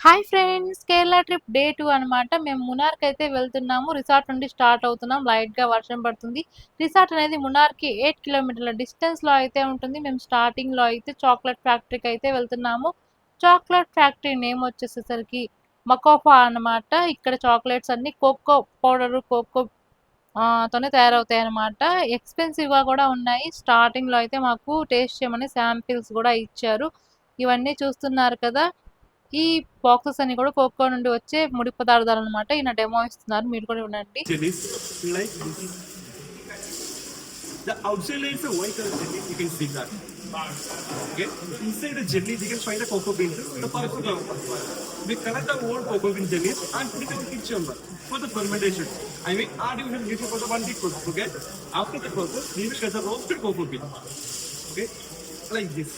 Hi friends! Kerala trip day 2 అనమాట. మేము మున్నార్‌కైతే వెళ్తున్నాము. రిసార్ట్ నుండి స్టార్ట్ అవుతున్నాం. లైట్‌గా వర్షం పడుతుంది. రిసార్ట్ అనేది మున్నార్‌కి 8 కిలోమీటర్ల డిస్టెన్స్‌లో అయితే ఉంటుంది. మేము స్టార్టింగ్‌లో అయితే చాక్లెట్ ఫ్యాక్టరీకి అయితే వెళ్తున్నాము. చాక్లెట్ ఫ్యాక్టరీ నేమ్ వచ్చేసేసరికి మకోఫా అనమాట. ఇక్కడ చాక్లెట్స్ అన్నీ కోకో పౌడరు, కోకో తోనే తయారవుతాయన్నమాట. ఎక్స్‌పెన్సివ్‌గా కూడా ఉన్నాయి. స్టార్టింగ్‌లో అయితే మాకు టేస్ట్ చేయమని శాంపిల్స్ కూడా ఇచ్చారు. ఇవన్నీ చూస్తున్నారు కదా! ఈ బాక్సెస్ అన్ని కూడా కోకో నుండి వచ్చే ముడి పదార్థాలన్నమాట. ఈయన డెమో ఇస్తున్నారు. మీరు కూడా వినండి. Jellies, like the outside layer is a white color jelly. You can see that. Okay. Inside the jelly, you can find the cocoa beans. The purple color. We collect the old cocoa bean jellies and put it in the heat chamber for the fermentation. I mean, artificial heat for the 1 week process. Okay. After the process, we will get the roasted cocoa bean. Okay. Like this.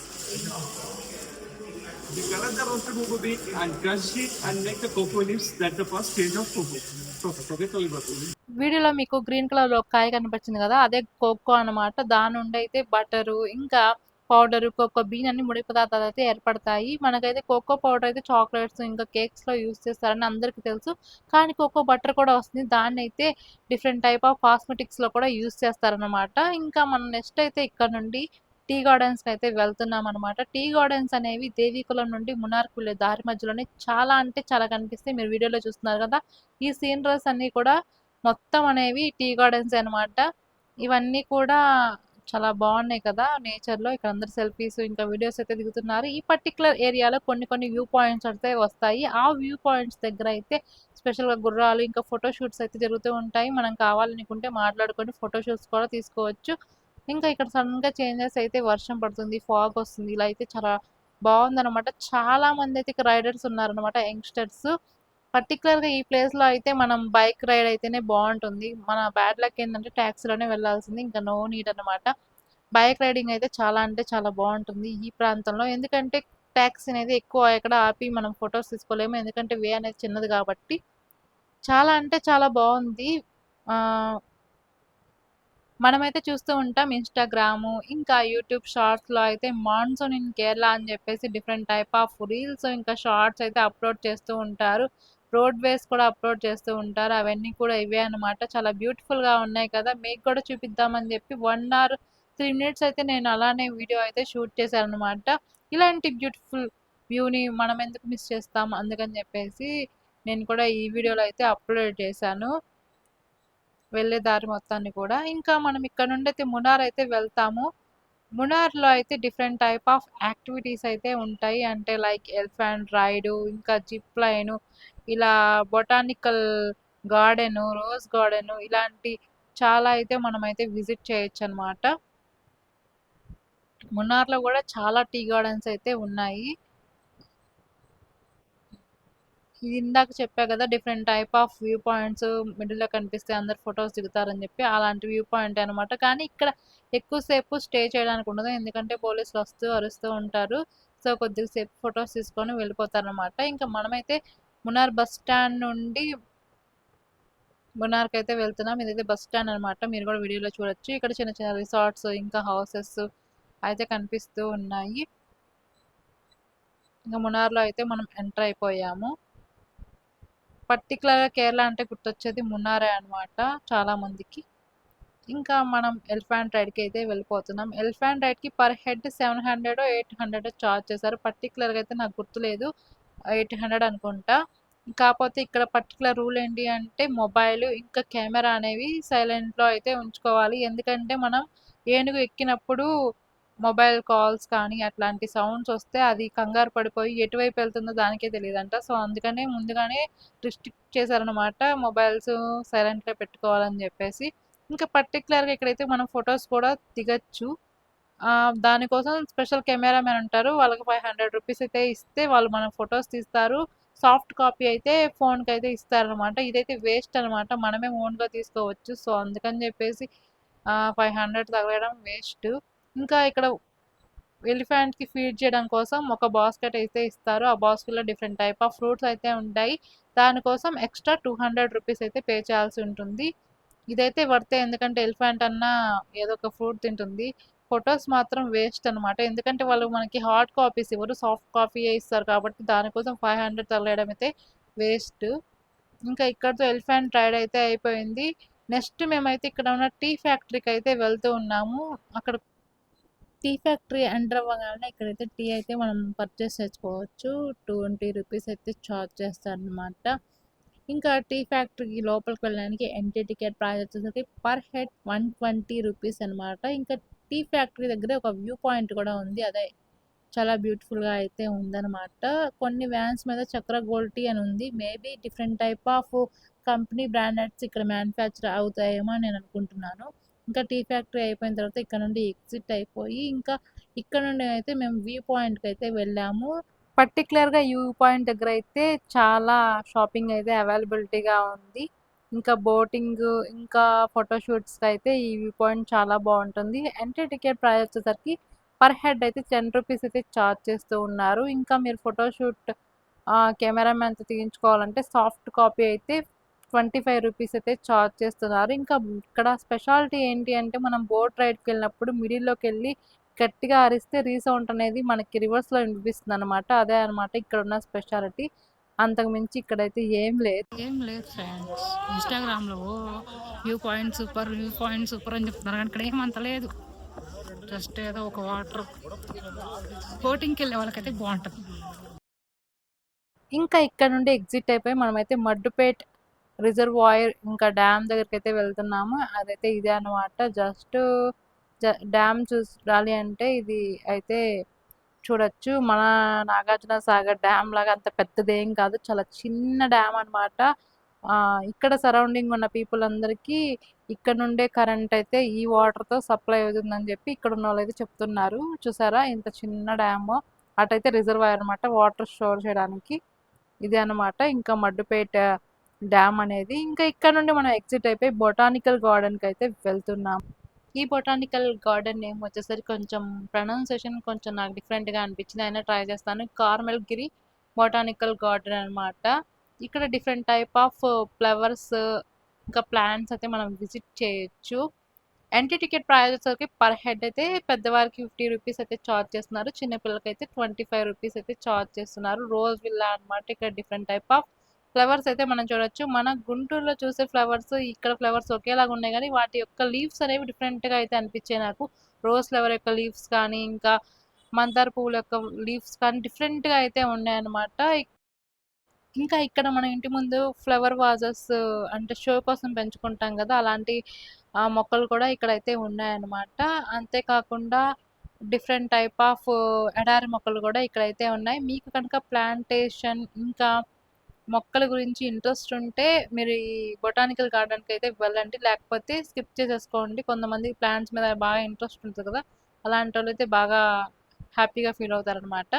We collect the roasted cocoa bean and crush it and make the cocoa leaves. That's the first stage of cocoa process. Okay. So we process. వీడియోలో మీకు green కలర్‌లో ఒక కాయ కనిపించింది కదా! అదే cocoa అన్నమాట. దాని నుండి అయితే బటరు, ఇంకా పౌడరు, కోకో బీన్ అన్ని ముడి పదార్థాలు అయితే ఏర్పడతాయి. మనకైతే కోకో పౌడర్ అయితే చాక్లెట్స్, ఇంకా కేక్స్‌లో యూజ్ చేస్తారని అందరికీ తెలుసు. కానీ కోకో బటర్ కూడా వస్తుంది. దాన్నైతే డిఫరెంట్ టైప్ ఆఫ్ కాస్మెటిక్స్‌లో కూడా యూజ్ చేస్తారనమాట. ఇంకా మనం నెక్స్ట్ అయితే ఇక్కడ నుండి టీ గార్డెన్స్‌కి అయితే వెళ్తున్నామనమాట. టీ గార్డెన్స్ అనేవి దేవీకులం నుండి మునార్‌కి వెళ్ళే దారి మధ్యలోనే చాలా అంటే చాలా కనిపిస్తాయి. మీరు వీడియోలో చూస్తున్నారు కదా! ఈ సీనరీస్ అన్నీ కూడా మొత్తం అనేవి టీ గార్డెన్స్ అనమాట. ఇవన్నీ కూడా చాలా బాగున్నాయి కదా నేచర్‌లో. ఇక్కడ అందరూ సెల్ఫీస్ ఇంకా వీడియోస్ అయితే దిగుతున్నారు. ఈ పర్టిక్యులర్ ఏరియాలో కొన్ని కొన్ని వ్యూ పాయింట్స్ అయితే వస్తాయి. ఆ వ్యూ పాయింట్స్ దగ్గర అయితే స్పెషల్‌గా గుర్రాలు ఇంకా ఫోటో షూట్స్ అయితే జరుగుతూ ఉంటాయి. మనం కావాలనుకుంటే మాట్లాడుకొని ఫోటో షూట్స్ కూడా తీసుకోవచ్చు. ఇంకా ఇక్కడ సడెన్‌గా చేంజెస్ అయితే వర్షం పడుతుంది. ఫాగ్ వస్తుంది. ఇలా అయితే చాలా బాగుందనమాట. చాలా మంది అయితే ఇక్కడ రైడర్స్ ఉన్నారనమాట యంగ్‌స్టర్స్. పర్టిక్యులర్‌గా ఈ ప్లేస్‌లో అయితే మనం బైక్ రైడ్ అయితేనే బావుంటుంది. మన బ్యాడ్ లక్ ఏంటంటే టాక్సీలోనే వెళ్ళాల్సింది. ఇంకా నో నీడ్ అనమాట. బైక్ రైడింగ్ అయితే చాలా అంటే చాలా బావుంటుంది ఈ ప్రాంతంలో. ఎందుకంటే టాక్సీ అనేది ఎక్కువ ఎక్కడ ఆపి మనం ఫోటోస్ తీసుకోలేము. ఎందుకంటే వే అనేది చిన్నది కాబట్టి. చాలా అంటే చాలా బావుంది. ఆహ్, మనమైతే చూస్తూ ఉంటాం ఇన్‌స్టాగ్రాము, ఇంకా యూట్యూబ్ షార్ట్స్‌లో అయితే మాన్సూన్ ఇన్ కేరళ అని చెప్పేసి డిఫరెంట్ టైప్ ఆఫ్ రీల్స్ ఇంకా షార్ట్స్ అయితే అప్‌లోడ్ చేస్తూ ఉంటారు. రోడ్ వేస్ కూడా అప్‌లోడ్ చేస్తూ ఉంటారు. అవన్నీ కూడా ఇవే అనమాట. చాలా బ్యూటిఫుల్‌గా ఉన్నాయి కదా! మీకు కూడా చూపిద్దామని చెప్పి 1 అవర్ 3 మినిట్స్ అయితే నేను అలానే వీడియో అయితే షూట్ చేశాననమాట. ఇలాంటి బ్యూటిఫుల్ వ్యూని మనం ఎందుకు మిస్ చేస్తాం? అందుకని చెప్పేసి నేను కూడా ఈ వీడియోలో అయితే అప్‌లోడ్ చేశాను. వెళ్ళే దారి మొత్తాన్ని కూడా. ఇంకా మనం ఇక్కడ నుండి అయితే మునార్ అయితే వెళ్తాము. మునార్‌లో అయితే డిఫరెంట్ టైప్ ఆఫ్ యాక్టివిటీస్ అయితే ఉంటాయి. అంటే లైక్ ఎలిఫెంట్ రైడు, ఇంకా జిప్ లైను, ఇలా బొటానికల్ గార్డెను, రోజ్ గార్డెను ఇలాంటి చాలా అయితే మనమైతే విజిట్ చేయొచ్చనమాట. మున్నార్‌లో గూడా చాలా టీ గార్డెన్స్ అయితే ఉన్నాయి. ఇది ఇందాక చెప్పా కదా! Different type of view points మిడిల్‌లో కనిపిస్తే అందరూ ఫోటోస్ దిగుతారని జెప్పి, అలాంటి వ్యూ పాయింటే అనమాట. కానీ ఇక్కడ ఎక్కువ సేపు స్టే చేయడానికి ఉండదు. ఎందుకంటే పోలీసులు వస్తూ, అరుస్తూ ఉంటారు. సో, కొద్దిగా సేపు ఫోటోస్ తీసుకొని వెళ్ళిపోతారనమాట. ఇంకా మనమైతే మున్నార్ బస్ స్టాండ్ నుండి మున్నార్‌కైతే వెళ్తున్నాం. ఇదైతే బస్ స్టాండ్ అనమాట. మీరు కూడా వీడియోలో చూడొచ్చు. ఇక్కడ చిన్న చిన్న రిసార్ట్స్, ఇంకా హౌసెస్ అయితే కనిపిస్తూ ఉన్నాయి. ఇంక మున్నార్‌లో అయితే మనం ఎంటర్ అయిపోయాము. పర్టిక్యులర్‌గా కేరళ అంటే గుర్తొచ్చేది మున్నారే అనమాట చాలా మందికి. ఇంకా మనం ఎలిఫెంట్ రైడ్‌కి అయితే వెళ్ళిపోతున్నాం. ఎలిఫెంట్ రైడ్‌కి పర్ హెడ్ 700 800 చార్జ్ చేశారు. పర్టిక్యులర్‌గా అయితే నాకు గుర్తులేదు. 800 అనుకుంటా. కాపోతే ఇక్కడ పర్టిక్యులర్ రూల్ ఏంటి అంటే మొబైల్ ఇంకా కెమెరా అనేవి సైలెంట్‌లో అయితే ఉంచుకోవాలి. ఎందుకంటే మనం ఏనుగు ఎక్కినప్పుడు మొబైల్ కాల్స్ కానీ అట్లాంటి సౌండ్స్ వస్తే అది కంగారు పడిపోయి ఎటువైపు వెళ్తుందో దానికే తెలీదంట. సో, అందుకనే ముందుగానే రిస్ట్రిక్ట్ చేశారనమాట. మొబైల్స్ సైలెంట్‌లో పెట్టుకోవాలని జెప్పేసి. ఇంకా పర్టిక్యులర్‌గా ఇక్కడైతే మనం ఫోటోస్ కూడా దిగొచ్చు. దానికోసం స్పెషల్ కెమెరామెన్ ఉంటారు. వాళ్ళకి 500 రూపీస్ అయితే ఇస్తే వాళ్ళు మన ఫోటోస్ తీస్తారు. సాఫ్ట్ కాపీ అయితే ఫోన్‌కైతే ఇస్తారనమాట. ఇదైతే వేస్ట్ అనమాట. మనమే ఓన్‌గా తీసుకోవచ్చు. సో, అందుకని జెప్పేసి 500 తగలడం వేస్ట్. ఇంకా ఇక్కడ ఎలిఫెంట్‌కి ఫీడ్ చేయడం కోసం ఒక బాస్కెట్ అయితే ఇస్తారు. ఆ బాస్కెట్‌లో డిఫరెంట్ టైప్ ఆఫ్ ఫ్రూట్స్ అయితే ఉంటాయి. దానికోసం ఎక్స్‌ట్రా 200 రూపీస్ అయితే పే చేయాల్సి ఉంటుంది. ఇదైతే వర్తే ఎందుకంటే ఎలిఫెంట్ అన్నా ఏదో ఒక ఫ్రూట్ తింటుంది. ఫొటోస్ మాత్రం వేస్ట్ అనమాట. ఎందుకంటే వాళ్ళు మనకి హార్డ్ కాపీస్ ఇవ్వరు. సాఫ్ట్ కాపీయే ఇస్తారు కాబట్టి దానికోసం 500 తగలేయడం అయితే వేస్ట్. ఇంకా ఇక్కడితో ఎలిఫెంట్ రైడ్ అయితే అయిపోయింది. నెక్స్ట్ మేమైతే ఇక్కడ ఉన్న టీ ఫ్యాక్టరీకి అయితే వెళ్తూ ఉన్నాము. అక్కడ టీ ఫ్యాక్టరీ ఎంటర్ అవ్వగానే ఇక్కడైతే టీ అయితే మనం పర్చేస్ చేసుకోవచ్చు. 20 రూపీస్ అయితే ఛార్జ్ చేస్తారనమాట. ఇంకా టీ ఫ్యాక్టరీకి లోపలికి వెళ్ళడానికి ఎంట్రీ టికెట్ ప్రైస్ వచ్చేసరికి పర్ హెడ్ 120 రూపీస్ అనమాట. ఇంకా టీ ఫ్యాక్టరీ దగ్గర ఒక వ్యూ పాయింట్ కూడా ఉంది. అదే చాలా బ్యూటిఫుల్గా అయితే ఉందన్నమాట. కొన్ని వ్యాన్స్ మీద చక్ర గోల్డ్ టీ అని ఉంది. Maybe different type of company బ్రాండెడ్స్ ఇక్కడ మ్యానుఫ్యాక్చర్ అవుతాయేమో అని నేను అనుకుంటున్నాను. ఇంకా టీ ఫ్యాక్టరీ అయిపోయిన తర్వాత ఇక్కడ నుండి ఎగ్జిట్ అయిపోయి ఇంకా ఇక్కడ నుండి అయితే మేము వ్యూ పాయింట్కి అయితే వెళ్ళాము. పర్టికులర్గా వ్యూ పాయింట్ దగ్గర అయితే చాలా షాపింగ్ అయితే అవైలబిలిటీగా ఉంది. ఇంకా బోటింగ్ ఇంకా ఫోటోషూట్స్కి అయితే ఈ వ్యూ పాయింట్ చాలా బాగుంటుంది. ఎంట్రీ టికెట్ ప్రైస్ వచ్చేసరికి పర్ హెడ్ అయితే 10 రూపీస్ అయితే ఛార్జ్ చేస్తూ ఉన్నారు. ఇంకా మీరు ఫోటోషూట్ కెమెరామ్యాన్తో తీయించుకోవాలంటే సాఫ్ట్ కాపీ అయితే 25 రూపీస్ అయితే ఛార్జ్ చేస్తున్నారు. ఇంకా ఇక్కడ స్పెషాలిటీ ఏంటి అంటే మనం బోట్ రైడ్కి వెళ్ళినప్పుడు మిడిల్లోకి వెళ్ళి గట్టిగా అరిస్తే రీసౌండ్ అనేది మనకి రివర్స్లో వినిపిస్తుంది అనమాట. అదే అనమాట ఇక్కడ ఉన్న స్పెషాలిటీ. అంతకు మించి ఇక్కడైతే ఏం లేదు. ఫ్రెండ్స్, ఇన్స్టాగ్రామ్లో వ్యూ పాయింట్ సూపర్ అని చెప్తున్నారు కానీ ఇక్కడ ఏమంత లేదు. జస్ట్ ఏదో ఒక వాటర్ బోటింగ్కి వెళ్ళే వాళ్ళకైతే బాగుంటుంది. ఇంకా ఇక్కడ నుండి ఎగ్జిట్ అయిపోయి మనమైతే మడ్డుపేట్ రిజర్వాయర్ ఇంకా డ్యామ్ దగ్గరికి అయితే వెళ్తున్నాము. అదైతే ఇదే అనమాట. జస్ట్ డ్యామ్ చూడాలి అంటే ఇది అయితే చూడొచ్చు. మన నాగార్జున సాగర్ డ్యామ్ లాగా అంత పెద్దదేం కాదు, చాలా చిన్న డ్యామ్ అనమాట. ఇక్కడ సరౌండింగ్ ఉన్న పీపుల్ అందరికీ ఇక్కడ నుండే కరెంట్ అయితే ఈ వాటర్తో సప్లై అవుతుందని చెప్పి ఇక్కడ ఉన్న వాళ్ళు అయితే చెప్తున్నారు. చూసారా ఇంత చిన్న డ్యామ్. అటైతే రిజర్వాయర్ అనమాట, వాటర్ స్టోర్ చేయడానికి. ఇదే అనమాట ఇంకా మడ్డుపేట డ్యామ్ అనేది. ఇంకా ఇక్కడ నుండి మనం ఎగ్జిట్ అయిపోయి బొటానికల్ గార్డెన్కి అయితే వెళ్తున్నాం. ఈ బొటానికల్ గార్డెన్ నేమ్ వచ్చేసరికి కొంచెం ప్రొనౌన్సియేషన్ కొంచెం నాకు డిఫరెంట్గా అనిపించింది, అయినా ట్రై చేస్తాను. కార్మెల్ గిరి బొటానికల్ గార్డెన్ అనమాట. ఇక్కడ డిఫరెంట్ టైప్ ఆఫ్ ఫ్లవర్స్ ఇంకా ప్లాంట్స్ అయితే మనం విజిట్ చేయొచ్చు. ఎంట్రీ టికెట్ ప్రైస్ వచ్చేసరికి పర్ హెడ్ అయితే పెద్దవారికి 50 రూపీస్ అయితే ఛార్జ్ చేస్తున్నారు. చిన్నపిల్లలకి అయితే 25 రూపీస్ అయితే ఛార్జ్ చేస్తున్నారు. రోజ్ విల్లా అనమాట. ఇక్కడ డిఫరెంట్ టైప్ ఆఫ్ ఫ్లవర్స్ అయితే మనం చూడొచ్చు. మన గుంటూరులో చూసే ఫ్లవర్స్ ఇక్కడ ఫ్లవర్స్ ఒకేలాగా ఉన్నాయి కానీ వాటి యొక్క లీవ్స్ అనేవి డిఫరెంట్గా అయితే అనిపించాయి నాకు. రోజ్ ఫ్లవర్ యొక్క లీవ్స్ కానీ ఇంకా మందార పువ్వుల యొక్క లీవ్స్ కానీ డిఫరెంట్గా అయితే ఉన్నాయన్నమాట. ఇంకా ఇక్కడ మన ఇంటి ముందు ఫ్లవర్ వాజెస్ అంటే షో కోసం పెంచుకుంటాం కదా, అలాంటి మొక్కలు కూడా ఇక్కడైతే ఉన్నాయన్నమాట. అంతేకాకుండా డిఫరెంట్ టైప్ ఆఫ్ ఎడారి మొక్కలు కూడా ఇక్కడైతే ఉన్నాయి. మీకు కనుక ప్లాంటేషన్ ఇంకా మొక్కల గురించి ఇంట్రెస్ట్ ఉంటే మీరు ఈ బొటానికల్ గార్డెన్కి అయితే వెళ్ళండి, లేకపోతే స్కిప్ చేసేసుకోండి. కొంతమంది ప్లాంట్స్ మీద బాగా ఇంట్రెస్ట్ ఉంటుంది కదా, అలాంటి వాళ్ళు అయితే బాగా హ్యాపీగా ఫీల్ అవుతారనమాట.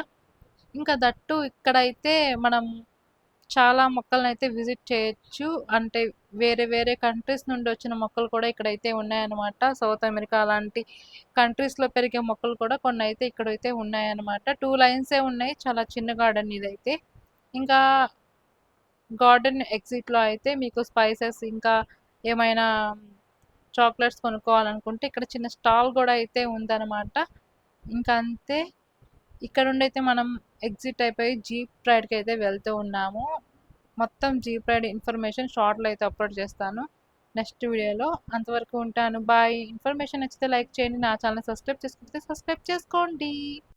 ఇంకా దట్టు ఇక్కడైతే మనం చాలా మొక్కలను అయితే విజిట్ చేయొచ్చు. అంటే వేరే వేరే కంట్రీస్ నుండి వచ్చిన మొక్కలు కూడా ఇక్కడైతే ఉన్నాయన్నమాట. సౌత్ అమెరికా అలాంటి కంట్రీస్లో పెరిగే మొక్కలు కూడా కొన్ని అయితే ఇక్కడైతే ఉన్నాయన్నమాట. 2 లైన్సే ఉన్నాయి. చాలా చిన్న గార్డెన్ ఇదైతే. ఇంకా గార్డెన్ ఎగ్జిట్లో అయితే మీకు స్పైసెస్ ఇంకా ఏమైనా చాక్లెట్స్ కొనుక్కోవాలనుకుంటే ఇక్కడ చిన్న స్టాల్ కూడా అయితే ఉందన్నమాట. ఇంకా అంతే. ఇక్కడ నుండి అయితే మనం ఎగ్జిట్ అయిపోయి జీప్ రైడ్కి అయితే వెళ్తూ ఉన్నాము. మొత్తం జీప్ రైడ్ ఇన్ఫర్మేషన్ షార్ట్లో అయితే అప్లోడ్ చేస్తాను నెక్స్ట్ వీడియోలో. అంతవరకు ఉంటాను, బాయ్. ఇన్ఫర్మేషన్ నచ్చితే లైక్ చేయండి, నా ఛానల్ సబ్స్క్రైబ్ చేసుకుంటే సబ్స్క్రైబ్ చేసుకోండి.